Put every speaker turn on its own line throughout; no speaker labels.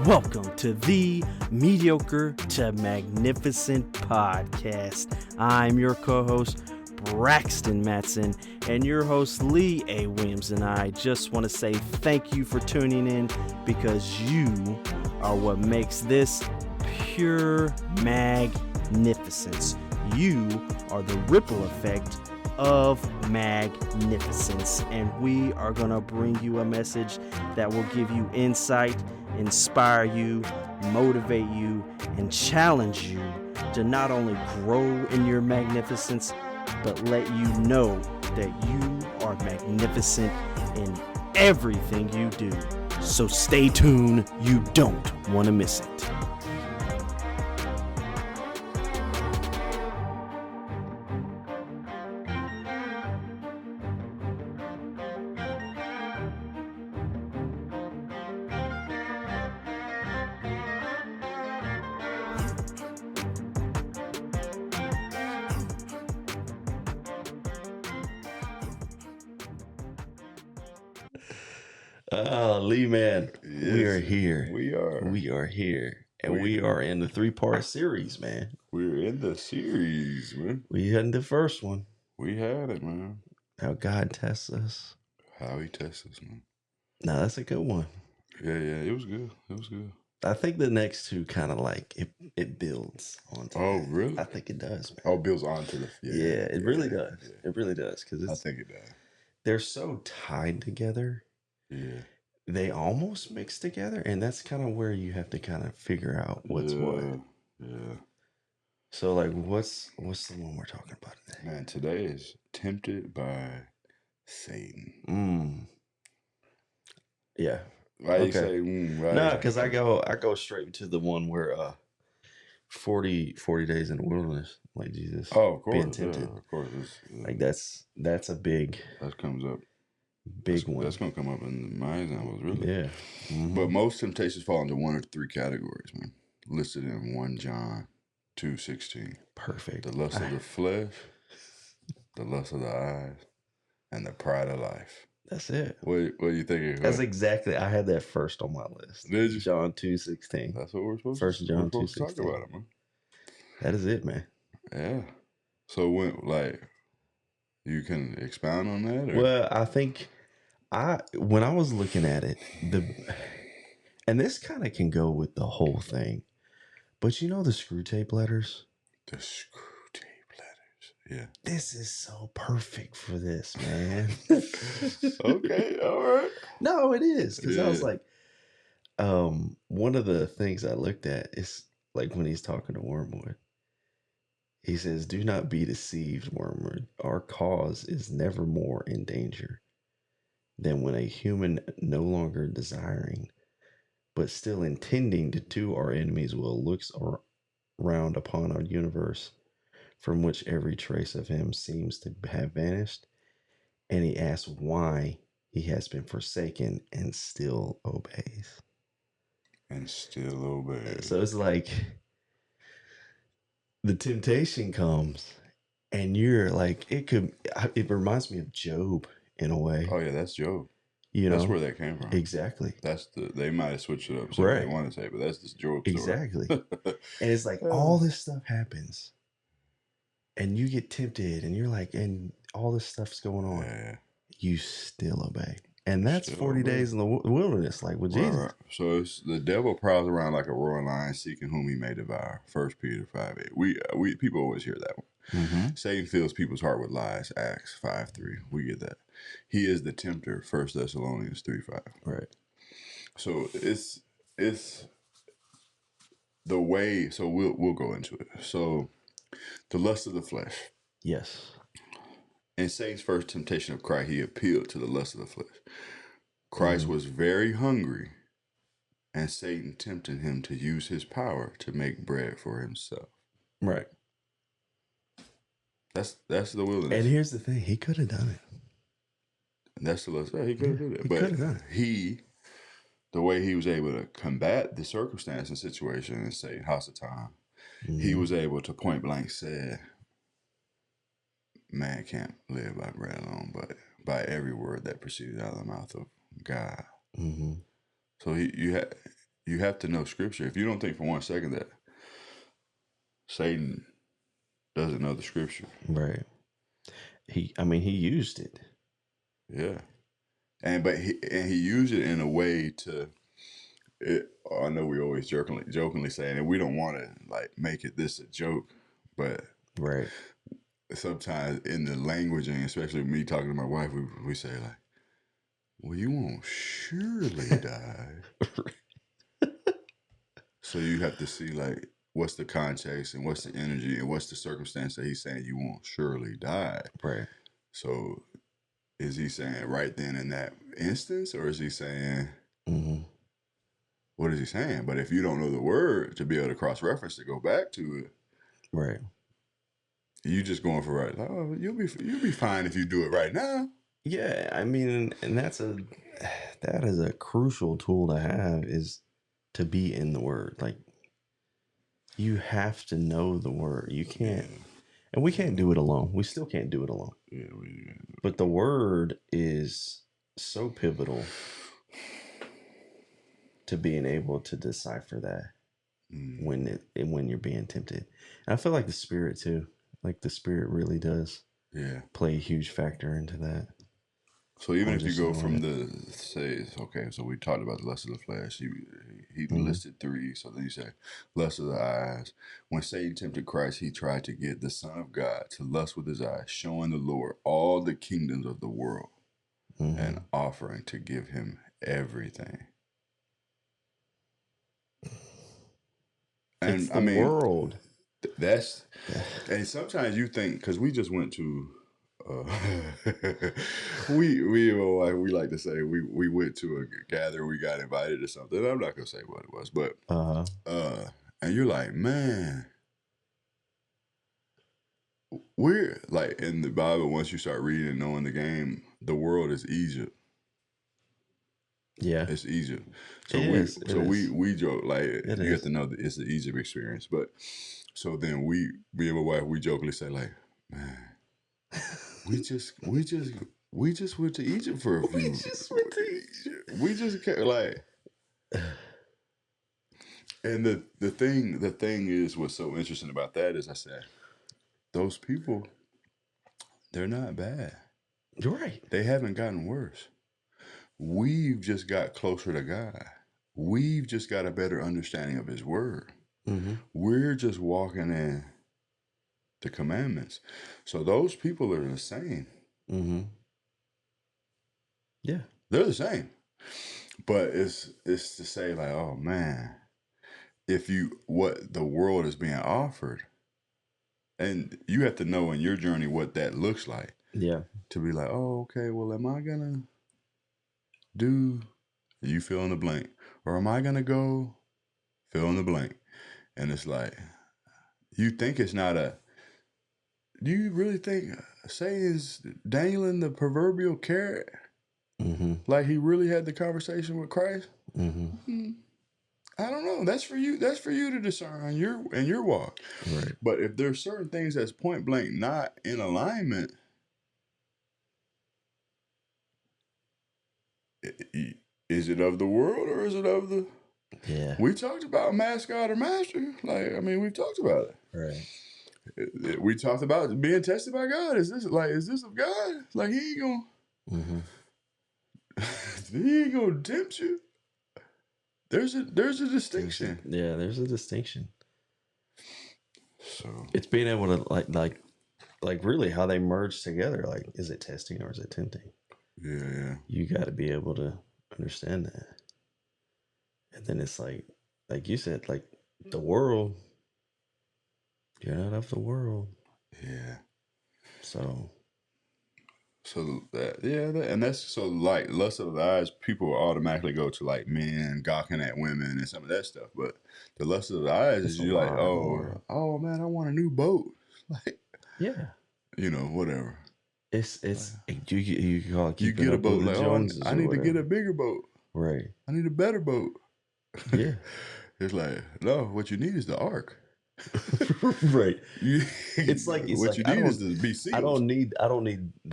Welcome to the Mediocre to Magnificent podcast. I'm your co-host, Braxton Matson, and your host, Lee A. Williams, and I just want to say thank you for tuning in because you are what makes this pure magnificence. You are the ripple effect of magnificence, and we are going to bring you a message that will give you insight, inspire you, motivate you, and challenge you to not only grow in your magnificence, but let you know that you are magnificent in everything you do. So stay tuned, you don't want to miss it.
Lee, man,
Yes,
we are here.
We are.
We are here. And we are in the 3-part series, man.
We're in the series, man.
We had the first one.
We had it, man.
How God tests us.
How he tests us, man.
No, that's a good one.
Yeah, it was good. It was good.
I think the next two kind of like it builds onto
Oh,
that.
really?
I think it does, man.
Oh, builds onto the
It really does.
Yeah.
It really does. Because
I think it does.
They're so tied together.
Yeah.
They almost mix together, and that's kind of where you have to kind of figure out what's what.
Yeah.
So, like, what's the one we're talking about today?
Man, today is tempted by Satan.
Yeah.
Why you say right?
No, because I go straight to the one where 40 days in the wilderness, like Jesus.
Oh, of course.
Being tempted.
Yeah, of course.
Like that's a big.
That comes up.
Big one.
That's gonna come up in my examples, really.
Yeah. Mm-hmm.
But most temptations fall into one of three categories, man. Listed in 1 John 2:16.
Perfect.
The lust of the flesh, the lust of the eyes, and the pride of life.
That's it.
What do you think?
That's exactly. I had that first on my list.
Did you?
John 2:16.
That's what we're supposed
First
to.
John
we're supposed to
2:16.
talk about it, man.
That is it, man.
Yeah. So when you can expound on that? Or?
Well, I think when I was looking at it, and this kind of can go with the whole thing, but you know the screw tape letters?
The screw tape letters, yeah.
This is so perfect for this, man.
Okay, all right.
No, it is, because I was like, one of the things I looked at is like when he's talking to Wormwood. He says, "Do not be deceived, Wormwood. Our cause is never more in danger than when a human no longer desiring, but still intending to do our enemies will looks around upon our universe, from which every trace of him seems to have vanished, and he asks why he has been forsaken and still obeys."
And still obeys.
So it's like the temptation comes, and you're like, it reminds me of Job in a way.
Oh yeah, that's Job.
You know,
that's where that came from.
Exactly.
They might have switched it up, so
right.
They want to say, but that's just Job story.
Exactly. And it's like all this stuff happens, and you get tempted, and you're like, and all this stuff's going on.
Yeah.
You still obey, and that's 40 days in the wilderness, like with Jesus.
Right. So it's the devil prowls around like a roaring lion, seeking whom he may devour. 1 Peter 5:8. We people always hear that one.
Mm-hmm.
Satan fills people's heart with lies. Acts 5:3. We get that. He is the tempter. 1 Thessalonians 3:5.
Right.
So it's the way. So we'll go into it. So the lust of the flesh.
Yes.
In Satan's first temptation of Christ, he appealed to the lust of the flesh. Christ was very hungry, and Satan tempted him to use his power to make bread for himself.
Right.
That's the wilderness.
And here's the thing: he could have done it.
And that's the lust. He could have done it,
He
but
could have done it.
The way he was able to combat the circumstance and situation in Satan's house of time, he was able to point blank say, "Man can't live by bread alone, but by every word that proceeded out of the mouth of God."
Mm-hmm.
So you have to know scripture. If you don't think for 1 second that Satan doesn't know the scripture.
Right. I mean, he used it.
Yeah. But he used it in a way to, I know we always jokingly saying, and we don't want to like make it this a joke, but
right.
Sometimes in the languaging, especially me talking to my wife, we say like, well, you won't surely die. So you have to see like what's the context and what's the energy and what's the circumstance that he's saying you won't surely die.
Right.
So is he saying right then in that instance, or is he saying, what is he saying? But if you don't know the word to be able to cross-reference to go back to it,
right,
you just going for right. Oh, you'll be fine if you do it right now.
Yeah, I mean, and that is a crucial tool to have, is to be in the word. Like, you have to know the word. You can't, and we can't do it alone. We still can't do it alone.
Yeah,
but the word is so pivotal to being able to decipher that when you're being tempted. And I feel like the Spirit too. Like the Spirit really does play a huge factor into that.
So even if you go from so we talked about the lust of the flesh. He listed 3. So then you say lust of the eyes. When Satan tempted Christ, he tried to get the Son of God to lust with his eyes, showing the Lord all the kingdoms of the world and offering to give him everything. And
it's the world.
And sometimes you think, because we just went to we like to say we went to a gathering, we got invited to something. I'm not gonna say what it was, but and you're like, man, we're like in the Bible. Once you start reading and knowing the game, the world is Egypt.
Yeah,
it's Egypt. So we joke like you have to know that it's the Egypt experience. But so then me and my wife, we jokingly say like, man, we just went to Egypt for a few. We just like, and the thing is, what's so interesting about that is, I said, those people, they're not bad.
You're right.
They haven't gotten worse. We've just got closer to God. We've just got a better understanding of His Word. We're just walking in the commandments. So those people are the same.
Yeah,
they're the same. But it's to say like, oh man, what the world is being offered, and you have to know in your journey what that looks like.
Yeah.
To be like, oh, okay, well, am I gonna do, you fill in the blank, or am I gonna go fill in the blank? And it's like, you think it's not do you really think Satan's dangling the proverbial carrot? Like he really had the conversation with Christ? I don't know. That's for you. That's for you to discern in your walk.
Right.
But if there's certain things that's point blank not in alignment, is it of the world or is it of the?
Yeah.
We talked about mascot or master. Like, I mean, we've talked about it.
Right.
We talked about being tested by God. Is this of God? Like he ain't gonna he ain't gonna tempt you. There's a distinction.
There's a distinction.
So
it's being able to like really how they merge together. Like, is it testing or is it tempting?
Yeah.
You got to be able to understand that. And then it's like you said, like the world. You're not of the world.
Yeah.
So
that and that's so like lust of the eyes, people automatically go to like men gawking at women and some of that stuff. But the lust of the eyes is you like, oh man, I want a new boat. Like,
yeah,
whatever.
It's you call it,
you get a boat like, I need to get a bigger boat.
Right.
I need a better boat.
Yeah.
It's like, no, what you need is the ark.
Right. It's like
what you need is to be sealed.
I don't need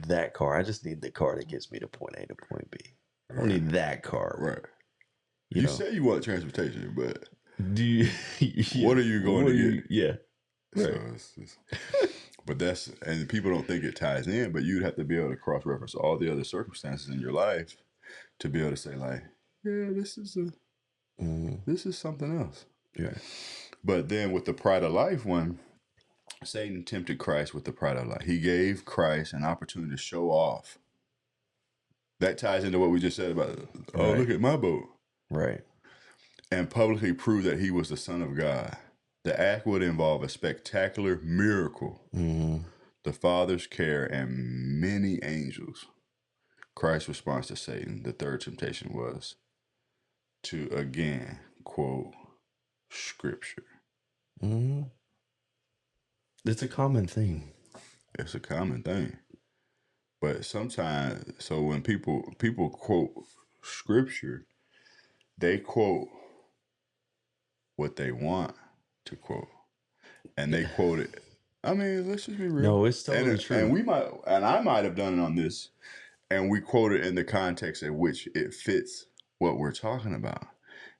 that car. I just need the car that gets me to point A to point B. I don't need that car.
Right. You say you want transportation, but
do you?
What are you going to get?
Yeah.
So
Right.
but that's, and people don't think it ties in, but you'd have to be able to cross reference all the other circumstances in your life to be able to say like, yeah, this is something else.
Yeah.
But then with the pride of life one, Satan tempted Christ with the pride of life. He gave Christ an opportunity to show off. That ties into what we just said about, oh,
Right.
look at my boat.
Right.
And publicly prove that he was the Son of God. The act would involve a spectacular miracle, the Father's care, and many angels. Christ's response to Satan, the third temptation, was to again quote Scripture.
It's a common thing.
It's a common thing. But sometimes, so when people quote Scripture, they quote what they want to quote, and they quote it. I mean, let's just be real.
No, it's totally true.
And I might have done it on this, and we quote it in the context in which it fits what we're talking about,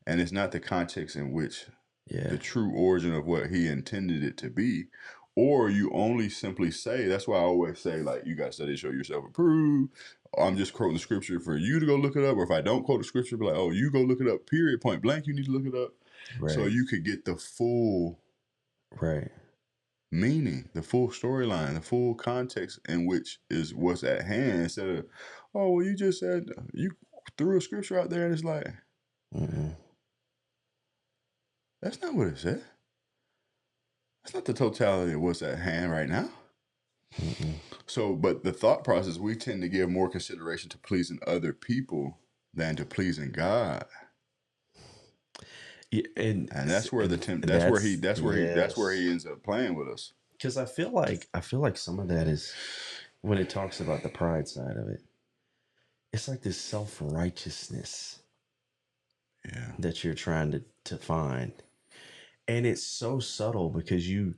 and it's not the context in which the true origin of what he intended it to be. Or you only simply say, that's why I always say, like, you got to study, show yourself approved. I'm just quoting the Scripture for you to go look it up. Or if I don't quote the Scripture, be like, oh, you go look it up, period, point blank, you need to look it up.
Right.
So you could get the full meaning, the full storyline, the full context in which is what's at hand, instead of, oh, well, you just said, you threw a Scripture out there and it's like, that's not what it said. That's not the totality of what's at hand right now. So, but the thought process, we tend to give more consideration to pleasing other people than to pleasing God.
Yeah, and
that's where that's where he ends up playing with us.
Because I feel like some of that is when it talks about the pride side of it. It's like this self-righteousness that you're trying to find. And it's so subtle because you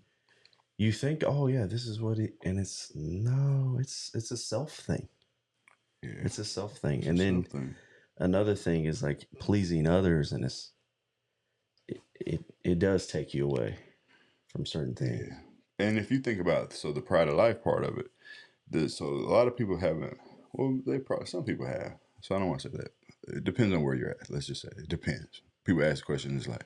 think, oh yeah, this is what it, and it's a self thing. Yeah. It's a self thing. And then another thing is like pleasing others, and it does take you away from certain things.
Yeah. And if you think about the pride of life part of it, so a lot of people haven't. Well, some people have. So I don't want to say that. It depends on where you're at. Let's just say it depends. People ask questions like,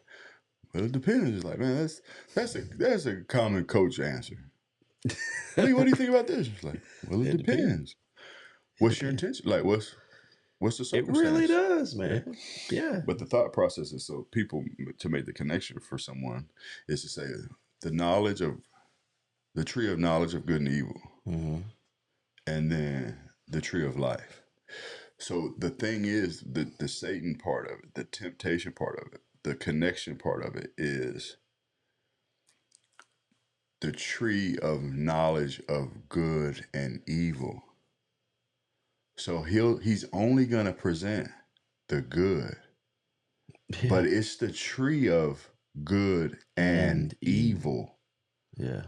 well, it depends. It's like, man, that's a common coach answer. What do you think about this? It's like, well, it depends. What's your intention? Like, what's the circumstance?
It really does, man. Yeah.
But the thought process is, so people, to make the connection for someone, is to say the tree of knowledge of good and evil, and then the tree of life. So the thing is, the Satan part of it, the temptation part of it, the connection part of it is the tree of knowledge of good and evil. So he's only going to present the good, but it's the tree of good and evil.
Yeah.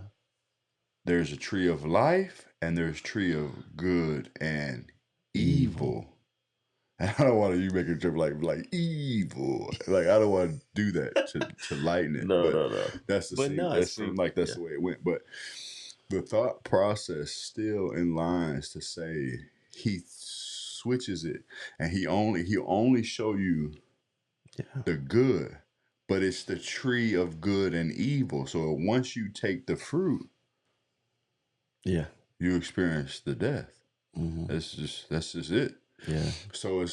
There's a tree of life and there's a tree of good and evil. I don't want you make a trip like evil. Like, I don't want to do that to lighten it.
No.
That's the scene. That seemed like that's the way it went. But the thought process still in lines to say he switches it, and he only show you the good, but it's the tree of good and evil. So once you take the fruit, you experience the death. That's just it. Yeah. So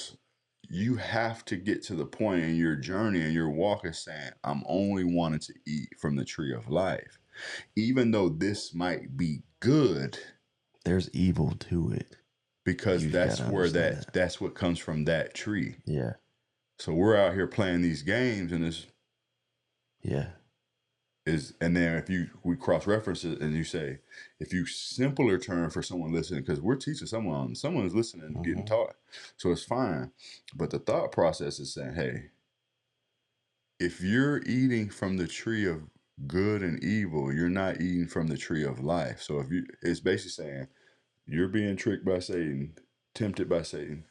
you have to get to the point in your journey and your walk is saying, I'm only wanting to eat from the tree of life. Even though this might be good,
there's evil to it.
Because that's what comes from that tree.
Yeah.
So we're out here playing these games and and then we cross reference it and you say, if you simpler term for someone listening, because we're teaching someone's listening and getting taught. So it's fine. But the thought process is saying, hey, if you're eating from the tree of good and evil, you're not eating from the tree of life. So it's basically saying you're being tricked by Satan, tempted by Satan.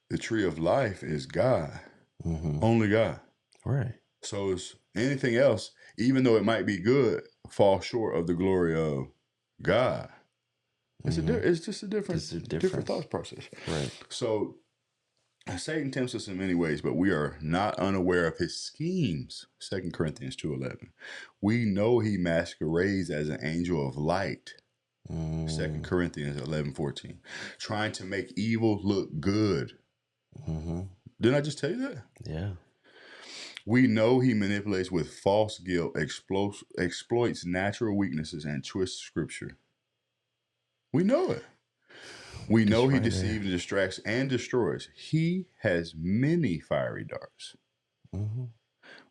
The tree of life is God. Only God.
Right.
So it's anything else, even though it might be good, fall short of the glory of God. It's just a different thought process.
Right.
So Satan tempts us in many ways, but we are not unaware of his schemes. 2 Corinthians 2:11. We know he masquerades as an angel of light. 2 Corinthians 11:14. Trying to make evil look good. Didn't I just tell you that?
Yeah.
We know he manipulates with false guilt, exploits natural weaknesses, and twists scripture. We know it. We know he deceives and distracts and destroys. He has many fiery darts,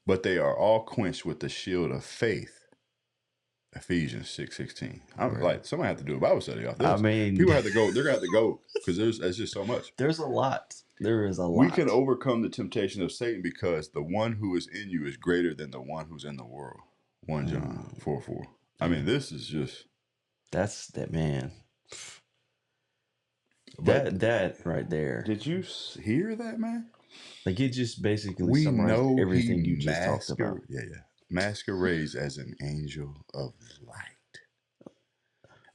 but they are all quenched with the shield of faith. Ephesians 6:16. I'm like, somebody have to do a Bible study off this.
I mean,
people have to go. They're gonna have to go because there's just so much.
There's a lot. There is a lot.
We can overcome the temptation of Satan because the one who is in you is greater than the one who's in the world. 1 John 4:4. I mean, this is just.
That's that, man. That right there.
Did you hear that, man?
Like, it just basically summarized everything you just talked about.
Yeah. Masquerades as an angel of light.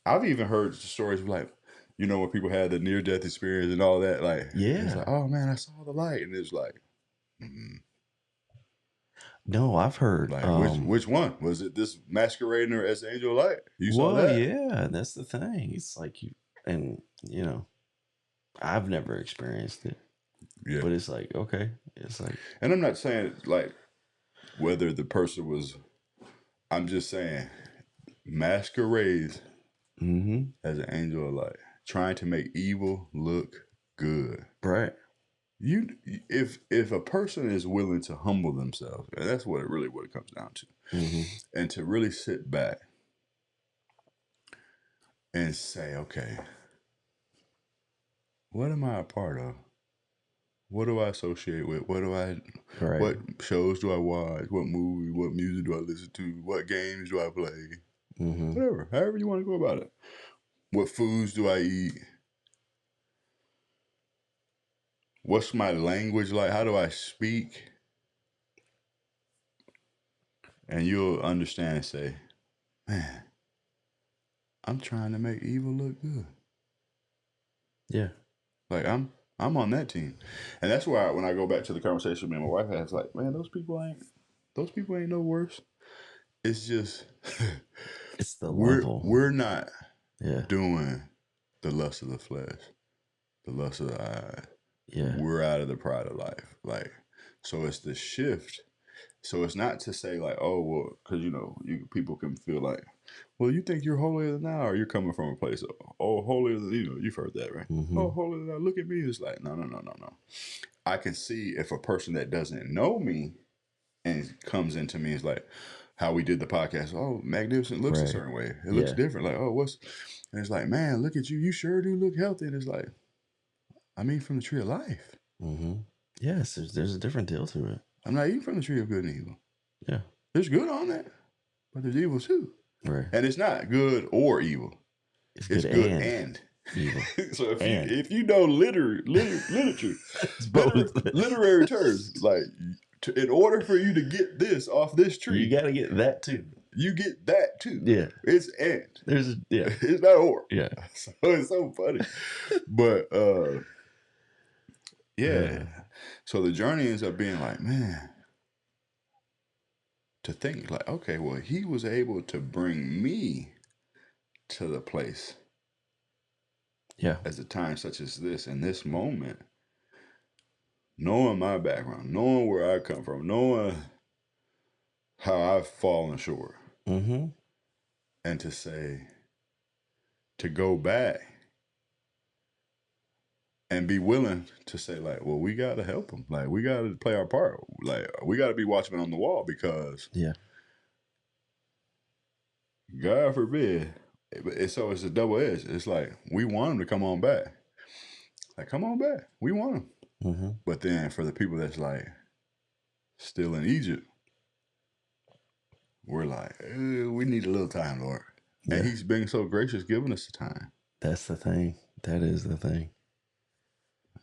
I've even heard stories of, like, you know, when people had the near-death experience and all that. Like, it's like, oh man, I saw the light, and it's like,
no, I've heard.
Like, which one was it? This masquerading as an angel of light? You saw that?
Yeah, that's the thing. It's like I've never experienced it. Yeah, but it's like, okay, it's like,
and I'm not saying like whether the person was. I'm just saying masquerades as an angel of light, trying to make evil look good.
Right.
If a person is willing to humble themselves, and that's what it comes down to, and to really sit back and say, okay, what am I a part of? What do I associate with? What shows do I watch? What movie? What music do I listen to? What games do I play? Whatever, however you want to go about it. What foods do I eat? What's my language like? How do I speak? And you'll understand and say, man, I'm trying to make evil look good.
Yeah.
Like, I'm on that team. And that's why when I go back to the conversation me and my wife had, it's like, man, those people ain't no worse. It's just
it's the level.
We're not doing the lust of the flesh, the lust of the eyes.
Yeah.
We're out of the pride of life. Like, so it's the shift. So it's not to say like, oh, well, because, people can feel like, well, you think you're holier than thou, or you're coming from a place of, oh, holier than, you've heard that, right? Oh, holier than thou, look at me. It's like, no. I can see if a person that doesn't know me and comes into me, is like how we did the podcast. Oh, Magnificent looks a certain way. It looks different. Like, oh, and it's like, man, look at you. You sure do look healthy. And it's like, I mean, from the tree of life.
Yes, there's a different deal to it.
I'm not eating from the tree of good and evil.
Yeah.
There's good on that, but there's evil too.
Right.
And it's not good or evil. It's good and
evil.
So if you know literature, literary terms, like in order for you to get this off this tree,
you got to get that too.
You get that too.
Yeah.
It's and.
It's
not or.
Yeah.
So it's so funny. But yeah. So the journey ends up being like, man, to think like, okay, well, he was able to bring me to the place.
Yeah.
At a time such as this, in this moment, knowing my background, knowing where I come from, knowing how I've fallen short. And to say, to go back and be willing to say, like, well, we got to help them. Like, we got to play our part. Like, we got to be watchmen on the wall because, God forbid. So it's a double edge. It's like, we want them to come on back. Like, come on back. We want them. But then for the people that's like still in Egypt, we're like, we need a little time, Lord. Yeah. And he's being so gracious, giving us the time.
That's the thing. That is the thing.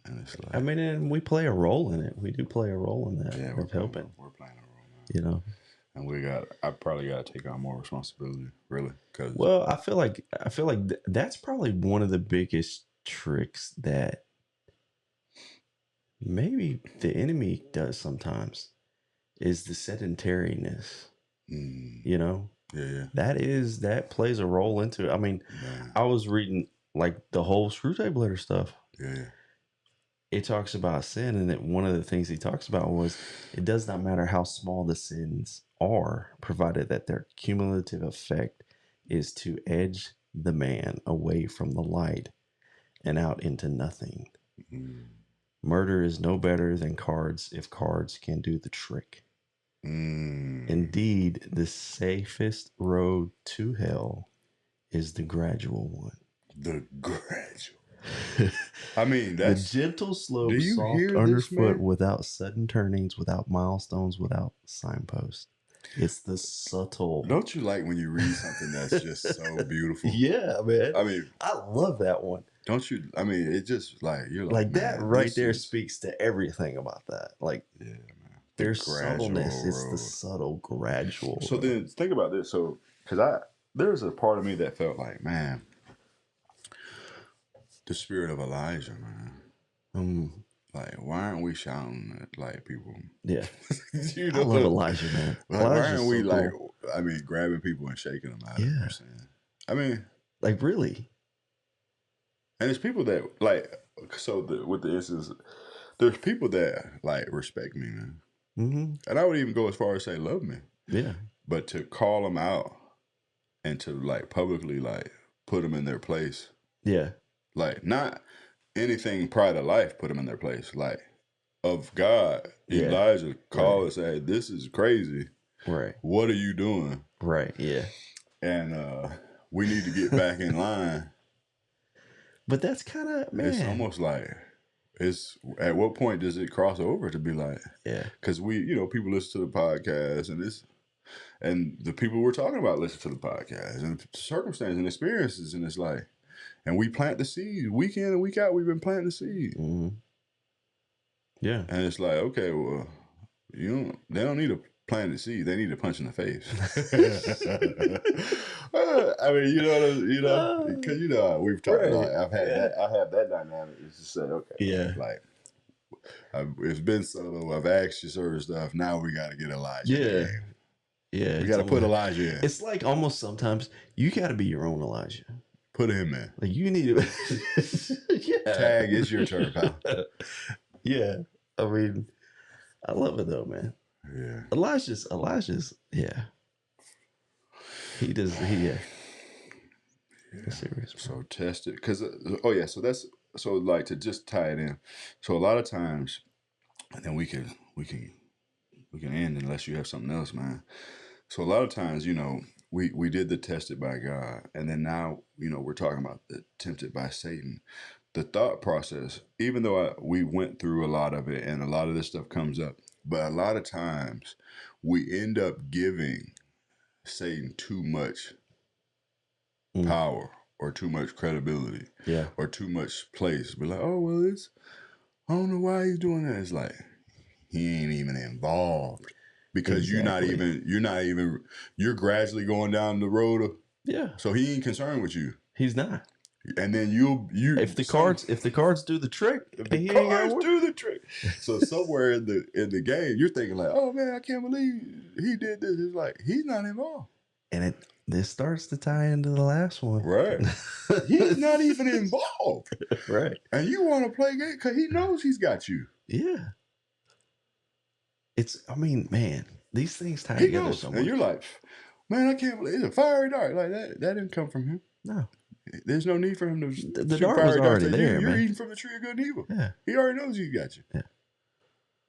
And it's like,
I mean, and we play a role in it. We do play a role in that of helping.
We're playing a role now.
You know.
And I probably got to take on more responsibility, really.
Well, I feel like that's probably one of the biggest tricks that maybe the enemy does sometimes is the sedentariness. You know?
Yeah.
That plays a role into it. I mean, I was reading like the whole Screwtape stuff.
Yeah.
It talks about sin, and one of the things he talks about was it does not matter how small the sins are, provided that their cumulative effect is to edge the man away from the light and out into nothing. Murder is no better than cards if cards can do the trick. Indeed, the safest road to hell is the gradual one.
The gradual. I mean, that's
the gentle slope,
do you
soft
hear
underfoot,
this,
without sudden turnings, without milestones, without signposts. It's the subtle.
Don't you like when you read something that's just so beautiful?
Yeah, man.
I mean,
I love that one.
Don't you? I mean, it just like you're
like
man,
that right there speaks to everything about that. Like,
yeah, man.
There's subtleness. It's the subtle, gradual.
So then think about this. So, because there's a part of me that felt like, man, the spirit of Elijah, man. Like, why aren't we shouting at like people?
Yeah,
you know,
I love Elijah, man.
Like, why aren't we so like? Cool. I mean, grabbing people and shaking them out.
Yeah,
I mean,
like really.
And it's people that like. So with the instance, there's people that like respect me, man. And I would even go as far as say love me.
Yeah.
But to call them out and to like publicly like put them in their place.
Yeah.
Like not anything prior to life put them in their place. Like of God, Elijah called and said, "This is crazy.
Right.
What are you doing?"
Right. Yeah.
And we need to get back in line.
But that's kind of, man.
It's almost like. It's at what point does it cross over to be like, because we, people listen to the podcast and the people we're talking about listen to the podcast and circumstances and experiences, and it's like, and we plant the seed week in and week out. We've been planting the seed,
yeah,
and it's like, okay, well, they don't need to plant the seed; they need to punch in the face. I mean, because we've talked about. I have that dynamic. It's just say, okay, like it's been subtle. I've asked you certain stuff. Now we got to get Elijah.
Yeah,
we got to put Elijah in.
It's like almost sometimes you got to be your own Elijah.
Put him in.
Like you need to.
Tag, it's your turn, pal.
Yeah, I mean, I love it though, man.
Yeah,
Elijah's. Yeah. He does. Serious.
So test it, because so like to just tie it in. So a lot of times, and then we can end unless you have something else, man. So a lot of times, we did the tested by God, and then now we're talking about the tempted by Satan. The thought process, even though we went through a lot of it, and a lot of this stuff comes up, but a lot of times we end up giving Satan too much power or too much credibility, or too much place. Be like, oh well, I don't know why he's doing that. It's like he ain't even involved because you're you're gradually going down the road of So he ain't concerned with you.
He's not.
And then
if the cards do the trick,
he cards do the trick. So somewhere in the game, you're thinking like, oh man, I can't believe he did this. It's like he's not involved.
And this starts to tie into the last one.
Right. He's not even involved.
Right.
And you want to play game because he knows he's got you.
Yeah. I mean, man, these things tie together so much.
And you're like, man, I can't believe it's a fiery dart. Like that didn't come from him.
No.
There's no need for him to
the dart was already there,
You're
man.
eating from the tree of good and evil.
Yeah.
He already knows he got you.
Yeah.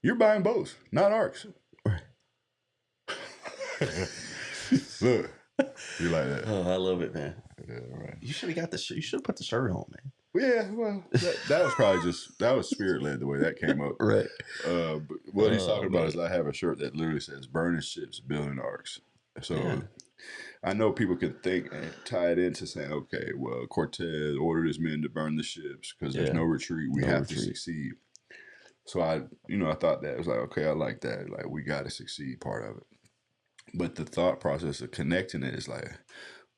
You're buying bows, not arcs.
Right.
Look. You like that?
Oh, I love it, man.
Yeah, right.
You should have got the you should have put the shirt on, man.
Yeah, well, that was probably that was spirit led the way that came up.
Right.
But what he's talking about is I have a shirt that literally says burning ships, building arcs. So I know people can think and tie it into saying, okay, well, Cortez ordered his men to burn the ships because there's no retreat. We have to succeed. So I thought that. It was like, okay, I like that. Like, we got to succeed part of it. But the thought process of connecting it is like,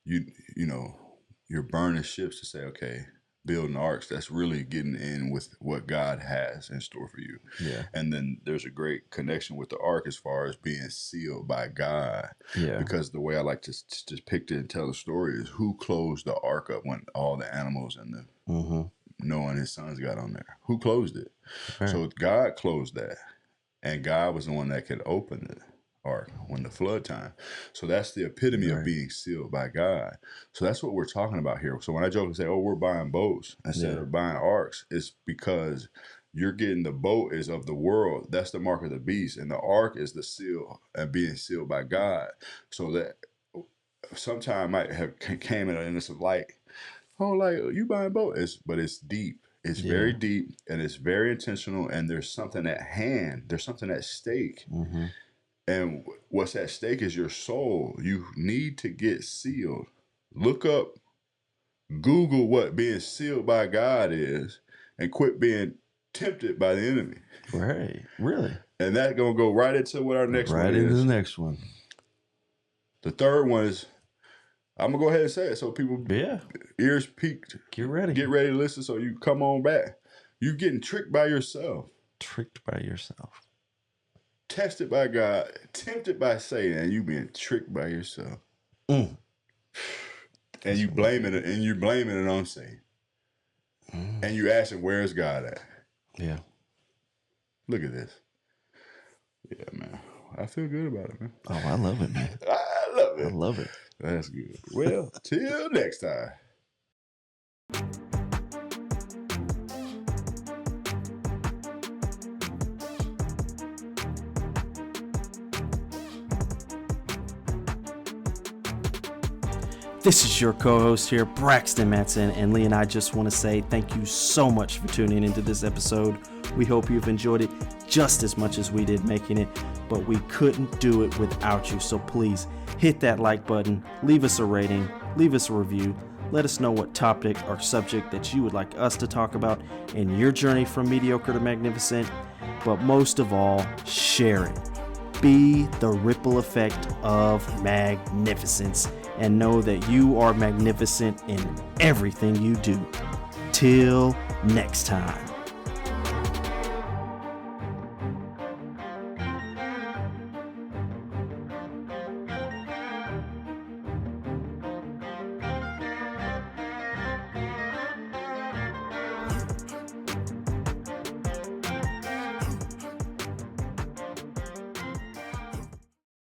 you're burning ships to say, okay, building arcs, that's really getting in with what God has in store for you.
Yeah.
And then there's a great connection with the ark as far as being sealed by God.
Yeah.
Because the way I like to depict it and tell the story is who closed the ark up when all the animals and the Noah and his sons got on there. Who closed it? Right. So God closed that. And God was the one that could open it. Ark when the flood time. So that's the epitome of being sealed by God. So that's what we're talking about here. So when I joke and say, oh, we're buying boats instead of buying arks, it's because you're getting the boat is of the world. That's the mark of the beast. And the ark is the seal and being sealed by God. So that sometime might have came in this light, oh, like you buying a boat. But it's deep. It's very deep and it's very intentional. And there's something at hand. There's something at stake. Mm-hmm. And what's at stake is your soul. You need to get sealed. Look up, Google what being sealed by God is, and quit being tempted by the enemy.
Right, really.
And that's going to go right into what our next one is.
Right into the next one.
The third one is, I'm going to go ahead and say it so people, ears peaked.
Get ready.
Get ready to listen so you come on back. You're getting tricked by yourself.
Tricked by yourself.
Tested by God, tempted by Satan, and you being tricked by yourself. And you blaming it, and you're blaming it on Satan. And you asking, where's God at?
Yeah.
Look at this. Yeah, man. I feel good about it, man.
Oh, I love it, man.
I love it.
I love it.
That's good. Well, till next time.
This is your co-host here, Braxton Matson, and Lee and I just want to say thank you so much for tuning into this episode. We hope you've enjoyed it just as much as we did making it, but we couldn't do it without you. So please hit that like button, leave us a rating, leave us a review. Let us know what topic or subject that you would like us to talk about in your journey from mediocre to magnificent. But most of all, share it. Be the ripple effect of magnificence and know that you are magnificent in everything you do. Till next time.